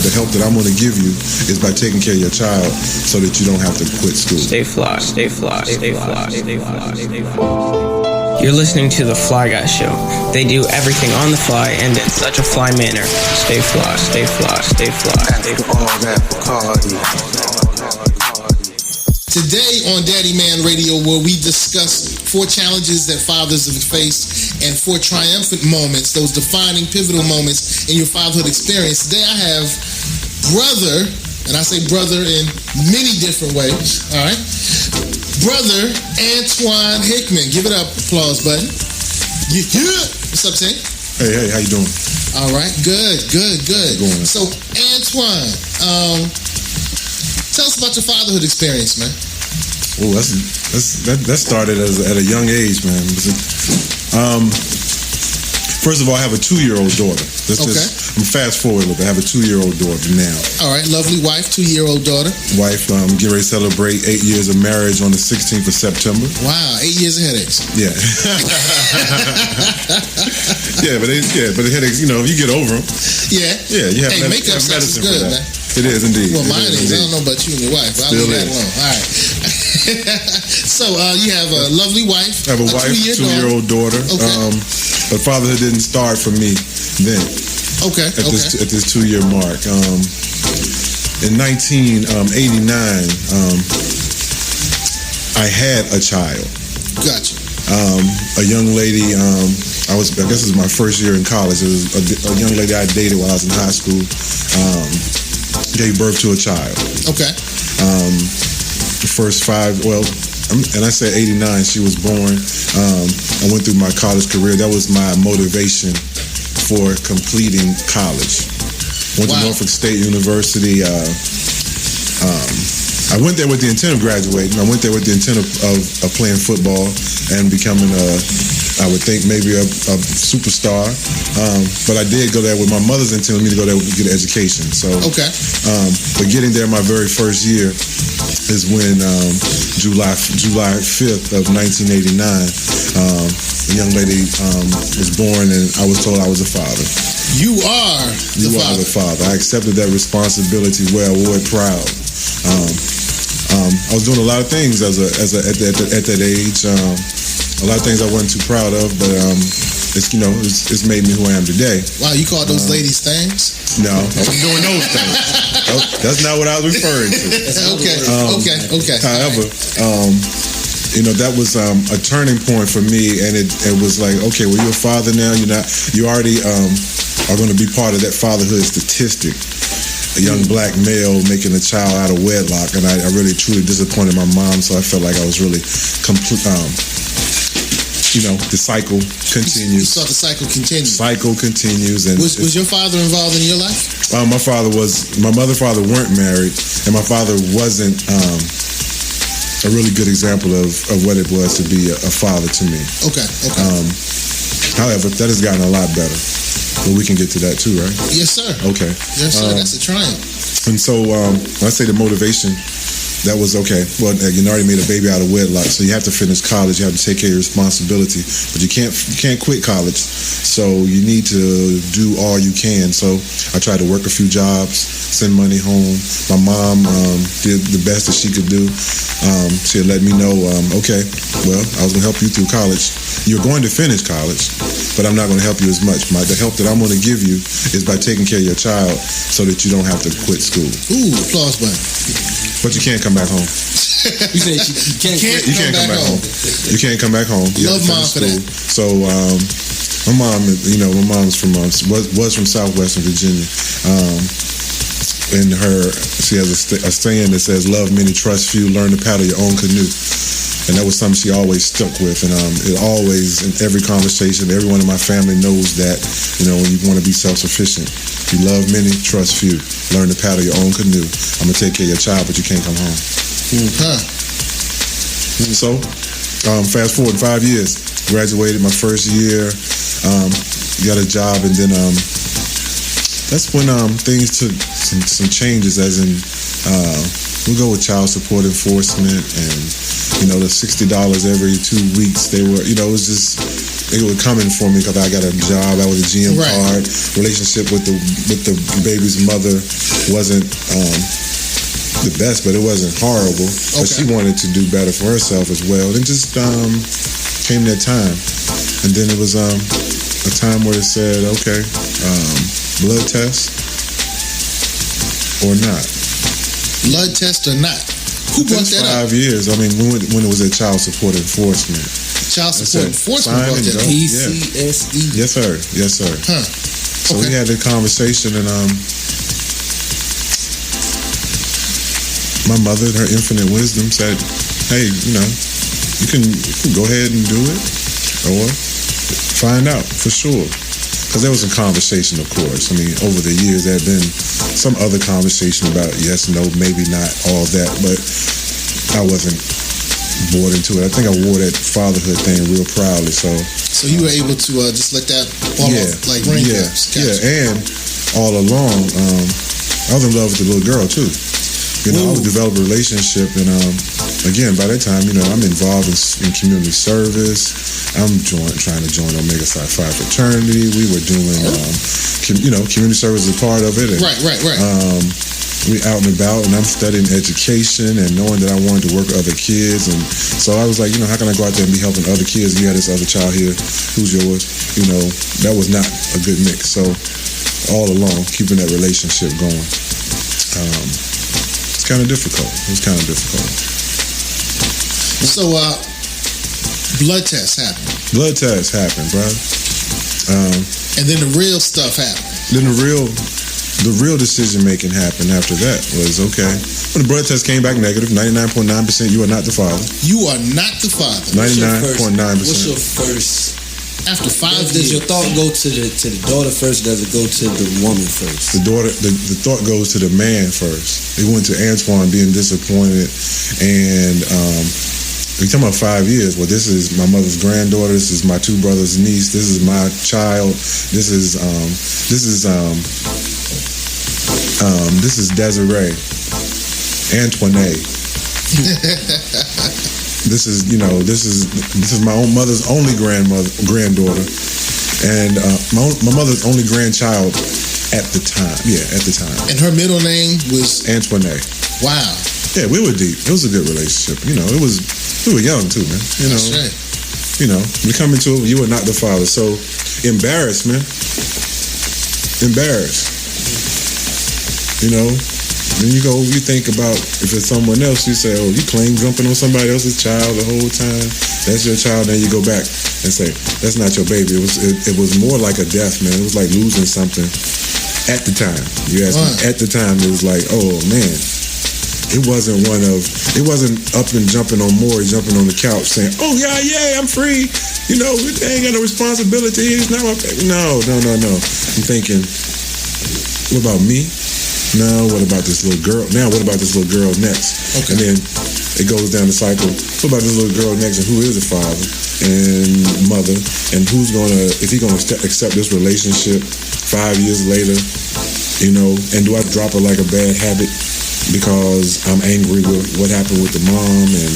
the help that I'm going to give you is by taking care of your child so that you don't have to quit school. Stay fly, stay fly, stay fly, stay fly, stay fly. You're listening to The Fly Guy Show. They do everything on the fly and in such a fly manner. Stay fly, stay fly, stay fly, stay fly. Today on Daddyman Radio, where we discuss 4 challenges that fathers have faced and 4 triumphant moments, those defining, pivotal moments in your fatherhood experience. Today I have brother, and I say brother in many different ways, all right? Brother Antoine Hickman. Give it up, applause button. What's up, Tank? Hey, how you doing? All right, good. So, Antoine, tell us about your fatherhood experience, man. Oh, that started at a young age, man. First of all, I have a 2-year-old daughter. I'm fast forward a little bit. I have a 2-year-old daughter now. All right, lovely wife, 2-year-old daughter. Wife, get ready to celebrate 8 years of marriage on the 16th of September. Wow, 8 years of headaches. Yeah. but the headaches, if you get over them. Yeah, you have makeup sex is good, man. It is indeed. Well, mine is. I don't know about you and your wife. I'll leave that alone. All right. So, you have a lovely wife. I have a wife, 2-year-old daughter. Okay. But fatherhood didn't start for me then. Okay. At this 2-year mark. In 1989, I had a child. Gotcha. A young lady. I guess it was my first year in college. It was a young lady I dated while I was in high school. Gave birth to a child. Okay. The first 5. And I said 89. She was born. I went through my college career. That was my motivation for completing college. Went to Norfolk State University. I went there with the intent of graduating. I went there with the intent of playing football and becoming I would think maybe a superstar. But I did go there with my mother's intent of me to go there and get an education. So, but getting there my very first year is when July 5th of 1989, a young lady was born, and I was told I was a father. You are the father. I accepted that responsibility well, wore it proud. I was doing a lot of things at that age. A lot of things I wasn't too proud of, but it's made me who I am today. Wow, you call those ladies things? No, I wasn't doing those things. That's not what I was referring to. Okay. However, that was a turning point for me, and it was like, okay, well, you're a father now. You already are going to be part of that fatherhood statistic. A young black male making a child out of wedlock, and I really truly disappointed my mom, so I felt like I was really complete. The cycle continues. You saw the cycle continue. Cycle continues. And was your father involved in your life? My mother and father weren't married, and my father wasn't a really good example of what it was to be a father to me. Okay. However, that has gotten a lot better. But we can get to that too, right? Yes, sir. Okay. Yes, sir. That's a triumph. And so when I say the motivation, that was okay. Well, you already made a baby out of wedlock, so you have to finish college. You have to take care of your responsibility, but you can't quit college. So you need to do all you can. So I tried to work a few jobs, send money home. My mom did the best that she could do. She had let me know, okay, well, I was going to help you through college. You're going to finish college, but I'm not going to help you as much. The help that I'm going to give you is by taking care of your child so that you don't have to quit school. Ooh, applause button. But you can't come back home. You said you can't come back home. You can't come back home. Love mom for that. So my mom, my mom's from was from Southwestern Virginia. And she has a saying that says, "Love many, trust few, learn to paddle your own canoe." And that was something she always stuck with. And it always, in every conversation, everyone in my family knows that, when you want to be self-sufficient, you love many, trust few, learn to paddle your own canoe. I'm going to take care of your child, but you can't come home. So, fast forward 5 years, graduated my first year, got a job, and then that's when things took some changes, as in we go with child support enforcement, and the $60 every 2 weeks. They were, it was just they were coming for me because I got a job. I was a GM card. Relationship with the baby's mother wasn't the best, but it wasn't horrible. But she wanted to do better for herself as well. And just came that time, and then it was a time where it said, okay, blood test or not. Blood test or not? Who brought that up? 5 years. I mean, when it was at child support enforcement. Child support enforcement brought that up. PCSE. Yes, sir. Yes, sir. Huh. So we had a conversation, and my mother, in her infinite wisdom, said, "Hey, you can go ahead and do it, or find out for sure." Because there was a conversation, of course. I mean, over the years, there had been some other conversation about yes, no, maybe not, all that, but I wasn't bought into it. I think I wore that fatherhood thing real proudly. So you were able to just let that fall off like raindrops. Yeah, and all along, I was in love with the little girl too. I would develop a relationship, and again, by that time, I'm involved in community service. I'm trying to join Omega Psi Phi fraternity. We were doing, community service is a part of it. And, right. We out and about, and I'm studying education and knowing that I wanted to work with other kids. And so I was like, how can I go out there and be helping other kids? You had this other child here, who's yours? That was not a good mix. So all along, keeping that relationship going. It's kind of difficult. So, blood tests happened. Blood tests happened, bro. And then the real stuff happened. Then the real decision making happened after that was, okay, when the blood test came back negative, 99.9%, you are not the father. You are not the father. 99.9%. What's your first? After 5 years. Does your thought go to the daughter first, or does it go to the woman first? The thought goes to the man first. It went to Antoine being disappointed, and we're talking about 5 years. Well, this is my mother's granddaughter. This is my two brothers' niece. This is my child. This is Desiree, Antoinette. This is my own mother's only granddaughter, and my mother's only grandchild at the time. Yeah, at the time. And her middle name was Antoinette. Wow. Yeah, we were deep. It was a good relationship. We were young too, man. That's right. We come into it. You were not the father, so embarrassed. Then you think about if it's someone else, you say, oh, you claim jumping on somebody else's child the whole time. That's your child. Then you go back and say, that's not your baby. It was more like a death, man. It was like losing something at the time. You asked me, at the time, it was like, oh, man. It wasn't up and jumping on Maury, jumping on the couch saying, oh, yeah, I'm free. I ain't got no responsibility. It's not my baby. No. I'm thinking, what about me? No, what about this little girl? Now, what about this little girl next? Okay. And then it goes down the cycle. What about this little girl next? And who is the father and mother? And is he going to accept this relationship 5 years later? And do I drop her like a bad habit because I'm angry with what happened with the mom and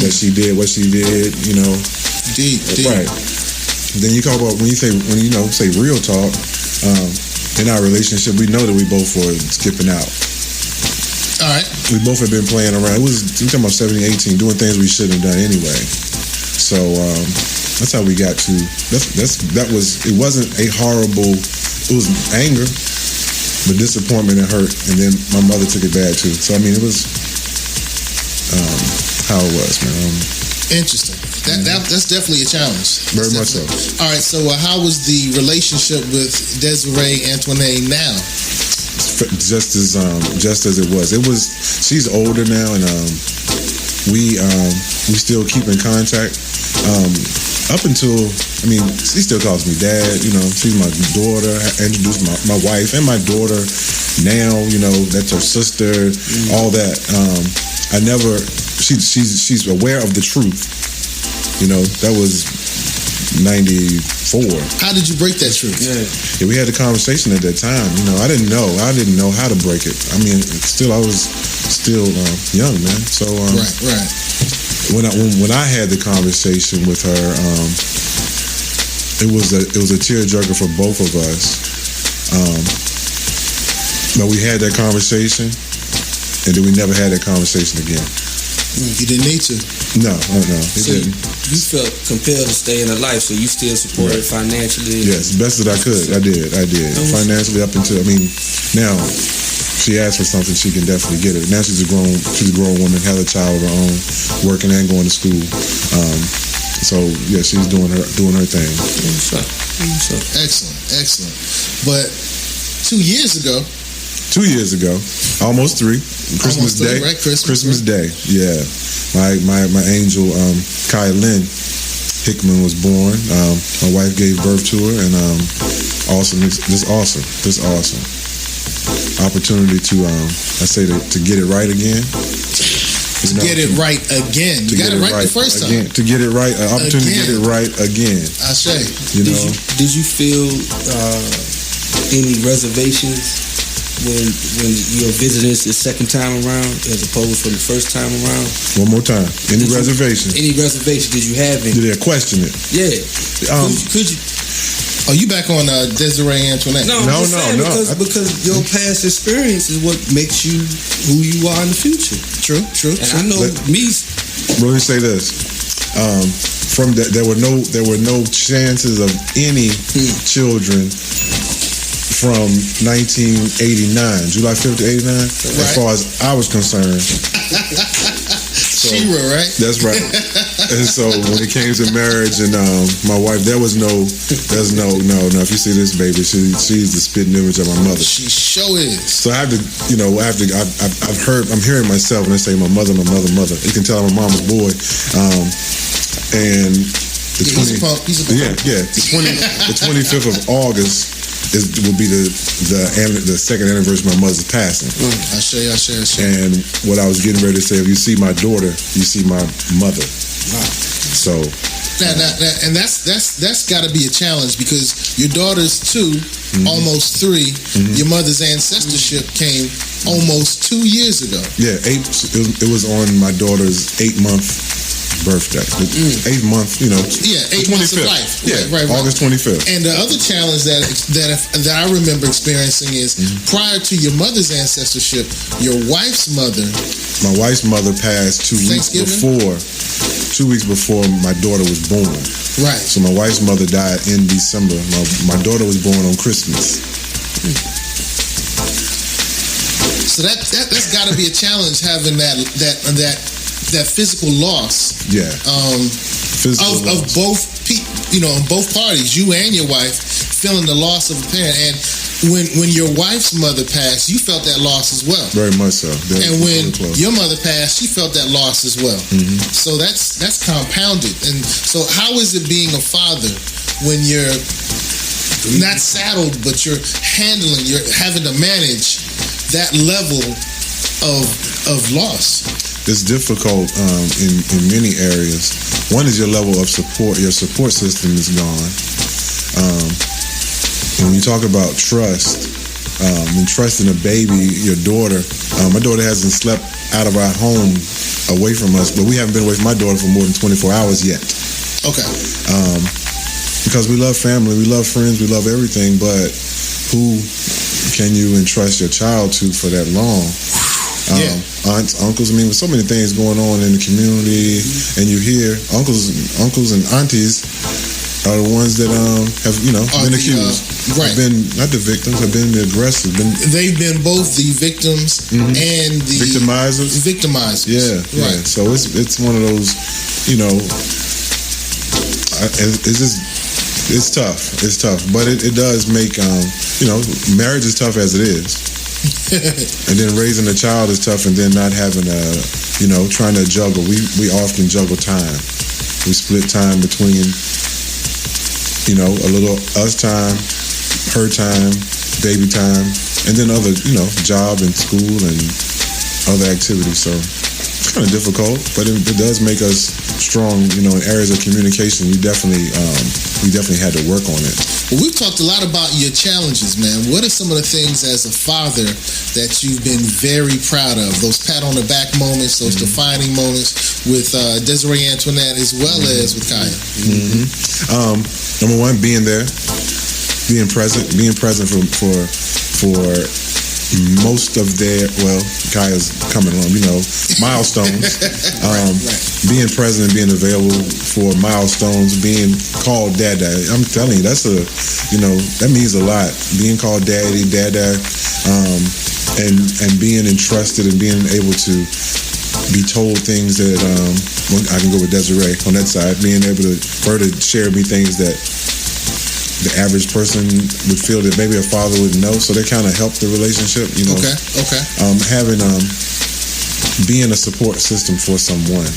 that she did what she did? Deep. Right. Then you talk about when you say real talk. In our relationship, we know that we both were skipping out. All right. We both have been playing around. We're talking about 17, 18, doing things we shouldn't have done anyway. So that's how we got to. It wasn't a horrible. It was anger, but disappointment and hurt, and then my mother took it bad too. So it was how it was, man. Interesting. That's definitely a challenge. Very much so. All right, so how was the relationship with Desiree Antoinette now? Just as it was. She's older now, and we still keep in contact. Up until, she still calls me dad. She's my daughter. I introduced my wife and my daughter. Now, that's her sister. All that. She's aware of the truth. That was 94. How did you break that truth? Yeah, we had a conversation at that time. I didn't know how to break it. I was still young, man. So right. When I had the conversation with her, it was a tearjerker for both of us. But we had that conversation, and then we never had that conversation again. You didn't need to. No, it didn't. You felt compelled to stay in her life, so you still supported financially. Yes, best that I could. I did. Financially up until, now she asked for something, she can definitely get it. Now she's a grown woman, has a child of her own, working and going to school. So yeah, she's doing her thing. Excellent. But 2 years ago, almost 3, Christmas Day, right? Christmas Day. Yeah, my angel Kai Lynn Hickman was born. My wife gave birth to her, and just awesome opportunity to to get it right again. Get it right again. You got it right the first time. To get it right, an opportunity to get it right again. I say. Did you feel any reservations when you're visiting the second time around as opposed from the first time around? One more time. Any reservations? Any reservations? Did you have any? Did they question it? Yeah. Could you? Oh, you back on Desiree Antoinette? No. Because your past experience is what makes you who you are in the future. True. And I know me. Let me say this. From that, there were no chances of any children from 1989, July 5th to 89, as far as I was concerned. Shira, right? That's right. And so when it came to marriage and my wife, there's no. If you see this baby, she's the spitting image of my mother. She sure is. So I have to, I'm hearing myself when I say my mother. You can tell I'm a mama's boy. And the 25th of August will be the second anniversary of my mother's passing. I say. And what I was getting ready to say, if you see my daughter, you see my mother. Wow. So and that's got to be a challenge because your daughter's 2, almost 3. Your mother's ancestorship came almost 2 years ago. Yeah, it was on my daughter's 8-month birthday. 8 month, 8 months of life. Yeah, right. August 25th. And the other challenge that I remember experiencing is prior to your mother's ancestorship, your wife's mother. My wife's mother passed 2 weeks before. 2 weeks before my daughter was born. Right. So my wife's mother died in December. My daughter was born on Christmas. So that's got to be a challenge having that physical loss. Yeah. Of both on both parties, you and your wife feeling the loss of a parent. And when your wife's mother passed, you felt that loss as well. Very much so. And when your mother passed, she felt that loss as well. So that's compounded. And so how is it being a father when you're not saddled, but you're having to manage that level of loss? It's difficult in many areas. One is your level of support. Your support system is gone. When you talk about trust and trusting a baby, your daughter, my daughter hasn't slept out of our home away from us, but we haven't been away from my daughter for more than 24 hours yet. Okay. Because we love family, we love friends, we love everything, but who can you entrust your child to for that long? Aunts, uncles, with so many things going on in the community, and you hear uncles and aunties are the ones that have been accused. Right. Have been not the victims, have been the aggressors. They've been both the victims and the victimizers. Yeah. Right. Yeah. So it's one of those, it's tough. It's tough, but it does make marriage is tough as it is. And then raising a child is tough, and then not having trying to juggle. We often juggle time. We split time between, a little us time, her time, baby time, and then other, job and school and other activities. So It's kind of difficult, but it does make us strong. You know, in areas of communication, we definitely had to work on it. Well, we've talked a lot about your challenges, man. What are some of the things as a father that you've been very proud of? Those pat on the back moments, those defining moments with Desiree Antoinette as well as with Kaya. Number one, being there, being present for most of their, well, Kaya's coming on, milestones. Being present and being available for milestones, being called Dada. I'm telling you, that means a lot. Being called Daddy, Dada, and being entrusted and being able to be told things that, I can go with Desiree on that side, being able for her to share with me things that the average person would feel that maybe a father wouldn't know, so they kind of help the relationship, Okay. Having being a support system for someone,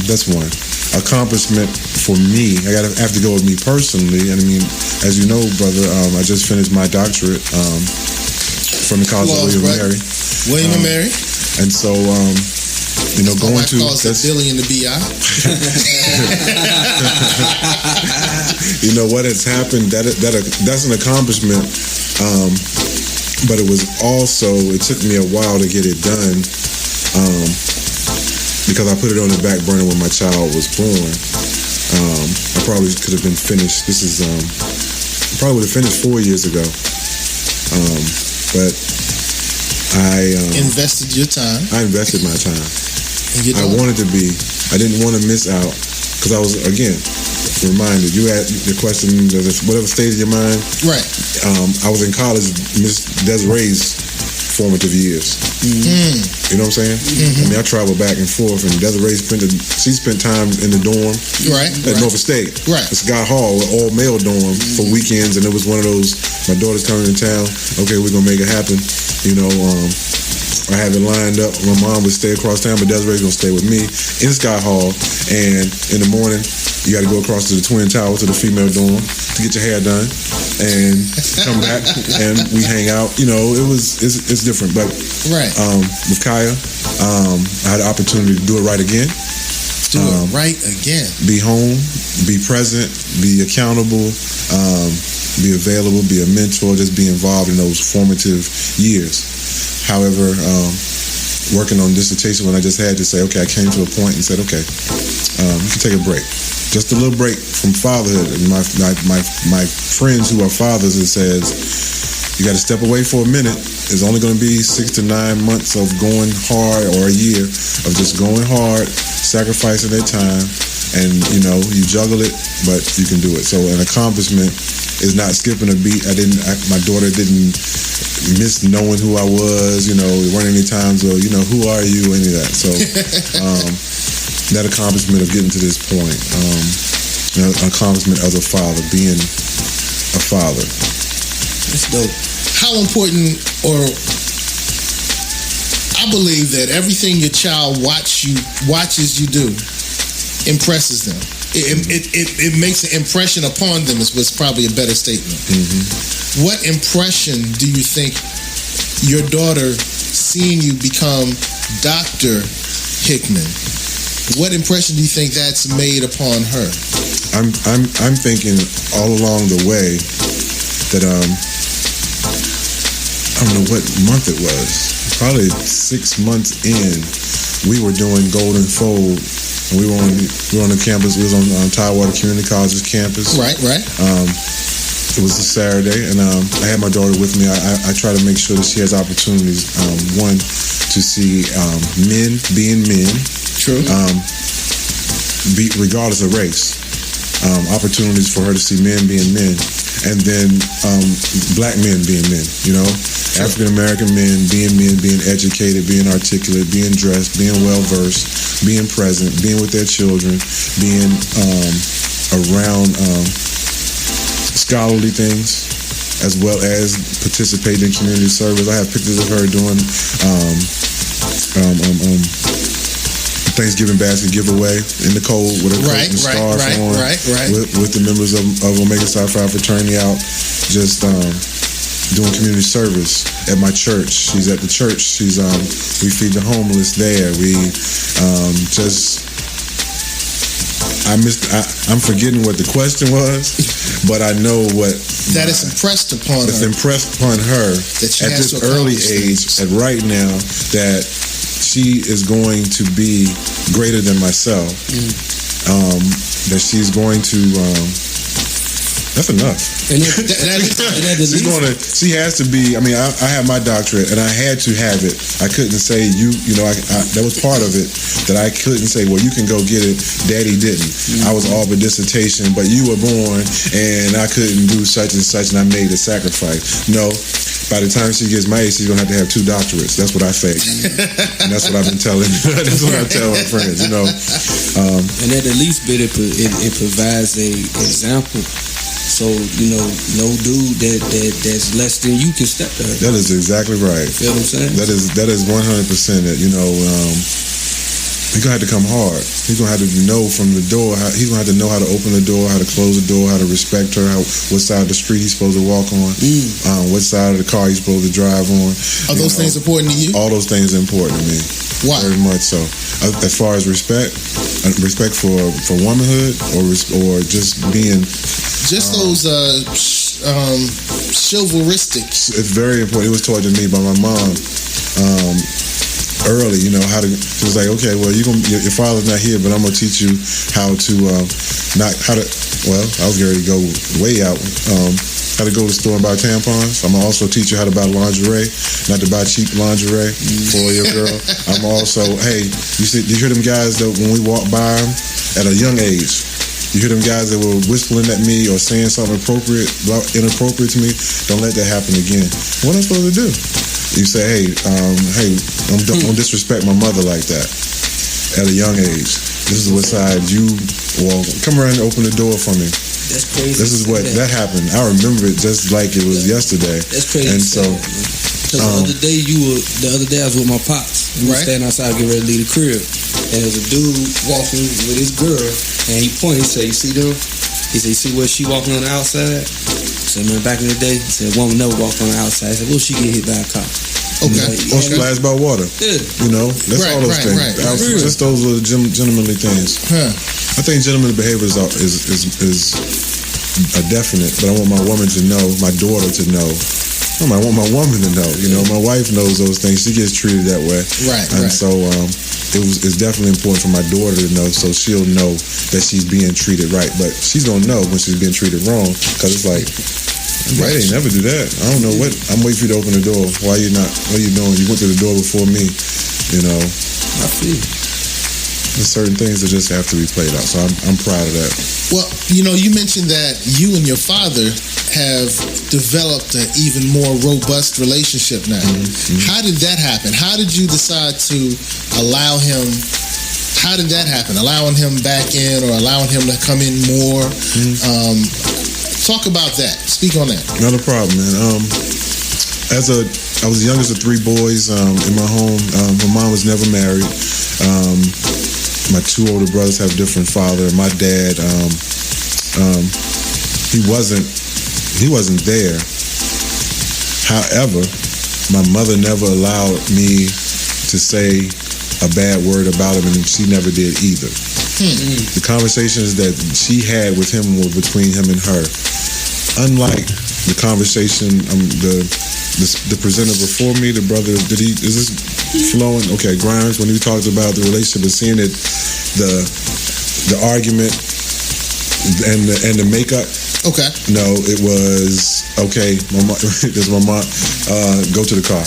that's one accomplishment for me. I have to go with me personally, and I mean, as you know, brother, I just finished my doctorate from the College of William and Mary, and so going to that's Billy and the B.I. What has happened, that's an accomplishment, but it took me a while to get it done, because I put it on the back burner when my child was born. I probably could have been finished. Probably would have finished 4 years ago, but I invested your time. I invested my time. I wanted to be. I didn't want to miss out, because I was, again, reminded. You had the question, whatever state of your mind. Right. I was in college, Miss Desiree's formative years. You know what I'm saying? I mean, I traveled back and forth, and Desiree spent time in the dorm. Right. At Norfolk State. Right. At Scott Hall, an all-male dorm for weekends, and it was one of those, my daughter's coming to town, okay, we're going to make it happen. I have it lined up. My mom would stay across town, but Desiree's going to stay with me in Scott Hall, and in the morning, you got to go across to the Twin Tower to the female dorm to get your hair done and come back, and we hang out. It's different, but with Kaya, I had the opportunity to do it right again. Be home, be present, be accountable, be available, be a mentor, just be involved in those formative years. However, working on dissertation, when I just had to say, okay, I came to a point and said, okay, you can take a break. Just a little break from fatherhood. And my friends who are fathers, it says, you got to step away for a minute. It's only going to be 6 to 9 months of going hard, or a year of just going hard, sacrificing their time, and you juggle it, but you can do it. So an accomplishment is not skipping a beat. My daughter didn't miss knowing who I was. There weren't any times of who are you, any of that. So that accomplishment of getting to this point, accomplishment as a father, being a father. That's dope. How important, or I believe that everything your child watches you do impresses them. It makes an impression upon them, is what's probably a better statement. What impression do you think your daughter seeing you become Dr. Hickman, what impression do you think that's made upon her? I'm thinking all along the way that I don't know what month it was. Probably 6 months in, we were doing Golden Fold. And we were on the campus. We was on Tidewater Community College's campus. Right. It was a Saturday, and I had my daughter with me. I try to make sure that she has opportunities. One, to see men being men. True. Regardless of race. Opportunities for her to see men being men, and then black men being men. African American men, being educated, being articulate, being dressed, being well versed, being present, being with their children, being around scholarly things, as well as participating in community service. I have pictures of her doing Thanksgiving basket giveaway in the cold with her coat and scarf on, with the members of Omega Psi Phi fraternity out, just doing community service at my church. She's at the church. She's we feed the homeless there. We I'm forgetting what the question was, but I know what that is impressed upon her. It's impressed upon her at this early age, at right now, that she is going to be greater than myself. That she's going to. That's enough. And she has to be. I mean, I have my doctorate, and I had to have it. I couldn't say that was part of it that I couldn't say. Well, you can go get it. Daddy didn't. I was all but dissertation, but you were born, and I couldn't do such and such, and I made a sacrifice. No. By the time she gets my age, she's gonna have to have 2 doctorates. That's what I say, and that's what I've been telling. That's what I tell my friends. And at the least bit, it provides a example. So, no dude that's less than you can step to her. That is exactly right. You feel what I'm saying? That is 100% it. He's gonna have to come hard. He's gonna have to know from the door. He's gonna have to know how to open the door, how to close the door, how to respect her, what side of the street he's supposed to walk on, what side of the car he's supposed to drive on. Are those things important to you? All those things are important to me. Why? Very much so. As far as respect for womanhood, or just being. Just those chivalristic. It's very important. It was taught to me by my mom early. How to. She was like, okay, well, your father's not here, but I'm gonna teach you how to Well, I was going to go way out. How to go to the store and buy tampons. I'm gonna also teach you how to buy lingerie, not to buy cheap lingerie for your girl. I'm also, hey, you hear them guys that when we walk by them at a young age. You hear them guys that were whistling at me or saying something inappropriate to me. Don't let that happen again. What am I supposed to do? You say, hey, don't disrespect my mother like that at a young age. This is what side you come around and open the door for me. That's crazy. This is what that happened. I remember it just like it was yesterday. That's crazy. And so, the other day I was with my pops. We were standing outside getting ready to leave the crib. And there was a dude walking with his girl, and he pointed, he said, you see them? He said, you see where she walking on the outside? I said, man, back in the day, he said, woman never walked on the outside. He said, well, she get hit by a cop. Okay. Or splashed by water. Yeah. That's all those things. Right. Just those little gentlemanly things. Huh. I think gentlemanly behavior is a definite, but I want my woman to know, my daughter to know. I want my woman to know. My wife knows those things. She gets treated that way. Right. And so it's definitely important for my daughter to know, so she'll know that she's being treated right. But she's gonna know when she's being treated wrong, because it's like, I ain't never do that. I don't know what. I'm waiting for you to open the door. Why you not? What are you doing? You went to the door before me. I feel. There's certain things that just have to be played out. So I'm proud of that. Well, you mentioned that you and your father have developed an even more robust relationship now. Mm-hmm. How did that happen? How did you decide to allow him? How did that happen? Allowing him back in, or allowing him to come in more? Mm-hmm. Talk about that. Speak on that. Not a problem, man. I was the youngest of 3 boys in my home. My mom was never married. My 2 older brothers have a different father. My dad, he wasn't there. However, my mother never allowed me to say a bad word about him, and she never did either. The conversations that she had with him were between him and her. Unlike the conversation, the presenter before me, the brother, is this flowing? Okay, Grimes, when he talked about the relationship, and seeing it, the argument and the makeup. Okay. No, it was okay. Does my mom go to the car,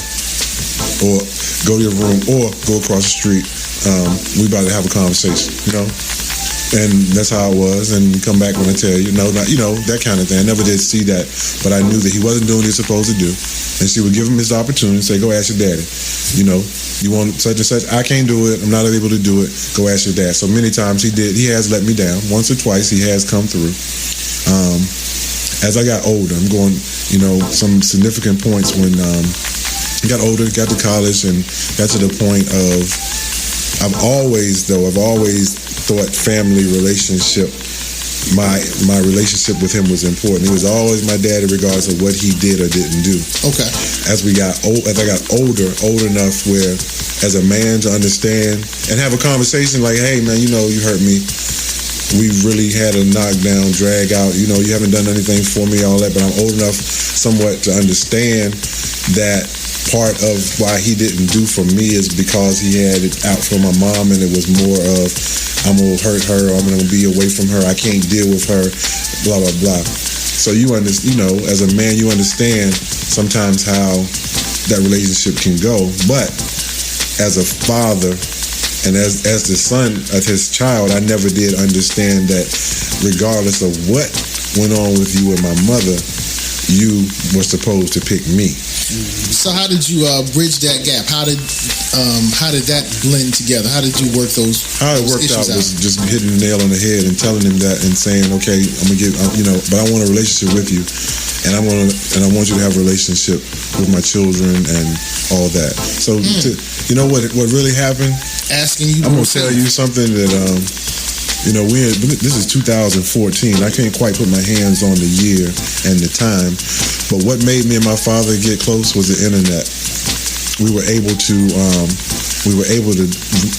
or go to your room, or go across the street? We about to have a conversation, and that's how it was. And come back when I tell you, that kind of thing. I never did see that, but I knew that he wasn't doing what he was supposed to do. And she would give him his opportunity and say, go ask your daddy. You want such and such? I can't do it. I'm not able to do it. Go ask your dad. So many times he did. He has let me down. Once or twice he has come through. As I got older, I'm going, some significant points when I got older, got to college, and got to the point of, I've always thought family relationship my relationship with him was important. He was always my daddy, regardless of what he did or didn't do. Okay. As I got old enough, where as a man to understand and have a conversation like, hey man, you hurt me. We really had a knockdown, drag out. You haven't done anything for me, all that. But I'm old enough, somewhat, to understand that part of why he didn't do for me is because he had it out for my mom, and it was more of, I'm gonna hurt her, or I'm gonna be away from her, I can't deal with her, blah blah blah. So as a man, you understand sometimes how that relationship can go. But as a father and as the son of his child, I never did understand that regardless of what went on with you and my mother, you were supposed to pick me. So how did you bridge that gap? How did that blend together? How did you work those? How it worked out was just hitting the nail on the head and telling him that and saying, okay, I'm gonna give, but I want a relationship with you, and I want you to have a relationship with my children and all that. So what really happened? Asking you. I'm gonna tell you something that this is 2014. I can't quite put my hands on the year and the time, but what made me and my father get close was the internet. We were able to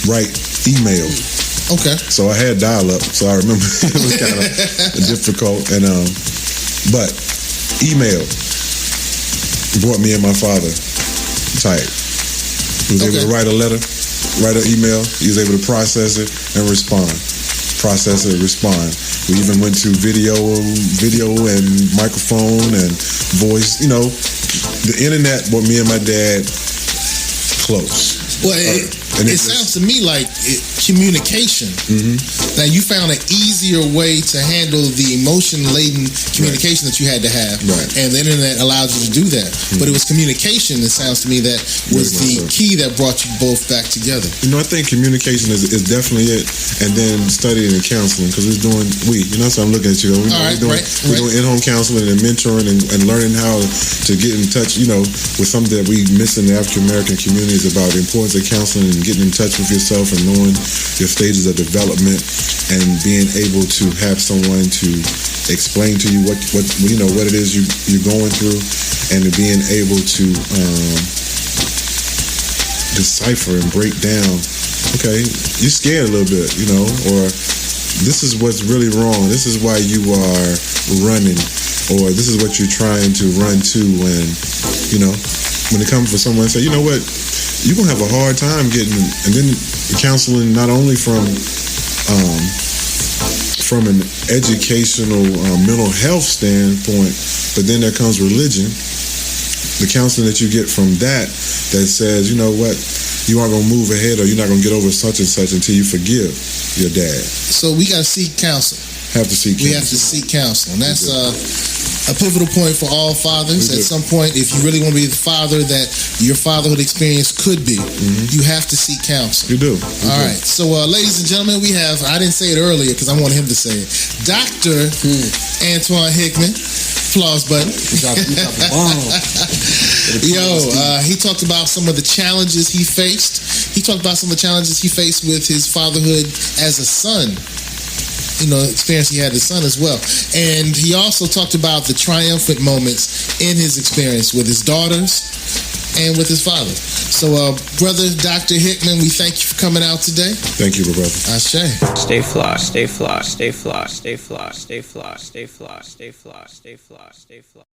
write email. Okay. So I had dial-up, so I remember it was kind of difficult, but email brought me and my father tight. He was able to write a letter, write an email. He was able to process it and respond. Process it, respond. We even went to video and microphone and voice. The internet brought me and my dad close. Well, it sounds to me like communication. Mm-hmm. Now, you found an easier way to handle the emotion-laden communication that you had to have, and the internet allowed you to do that. Mm-hmm. But it was communication, it sounds to me, that was the key that brought you both back together. I think communication is definitely it, and then studying and counseling, because we're doing, so I'm looking at you. We're doing in-home counseling and mentoring and learning how to get in touch, with something that we miss in the African-American communities about the importance of counseling and getting in touch with yourself and knowing your stages of development and being able to have someone to explain to you what it is you're going through, and being able to decipher and break down, okay, you're scared a little bit, or this is what's really wrong, this is why you are running, or this is what you're trying to run to, and when it comes for someone say, you know what, you're going to have a hard time getting, and then counseling not only from an educational mental health standpoint, but then there comes religion, the counseling that you get from that says, you know what, you aren't going to move ahead, or you're not going to get over such and such until you forgive your dad. So we got to seek counsel. We have to seek counsel. And that's a pivotal point for all fathers. At some point, if you really want to be the father that your fatherhood experience could be, you have to seek counsel. You do. All right. So, ladies and gentlemen, we have, I didn't say it earlier because I wanted him to say it, Dr. Antoine Hickman. Applause button. He talked about some of the challenges he faced. He talked about some of the challenges he faced with his fatherhood as a son. Experience he had as a son as well. And he also talked about the triumphant moments in his experience with his daughters and with his father. So, brother Dr. Hickman, we thank you for coming out today. Thank you, brother. Ashe. Stay fly, stay fly, stay fly, stay fly, stay fly, stay fly, stay fly, stay fly, stay fly.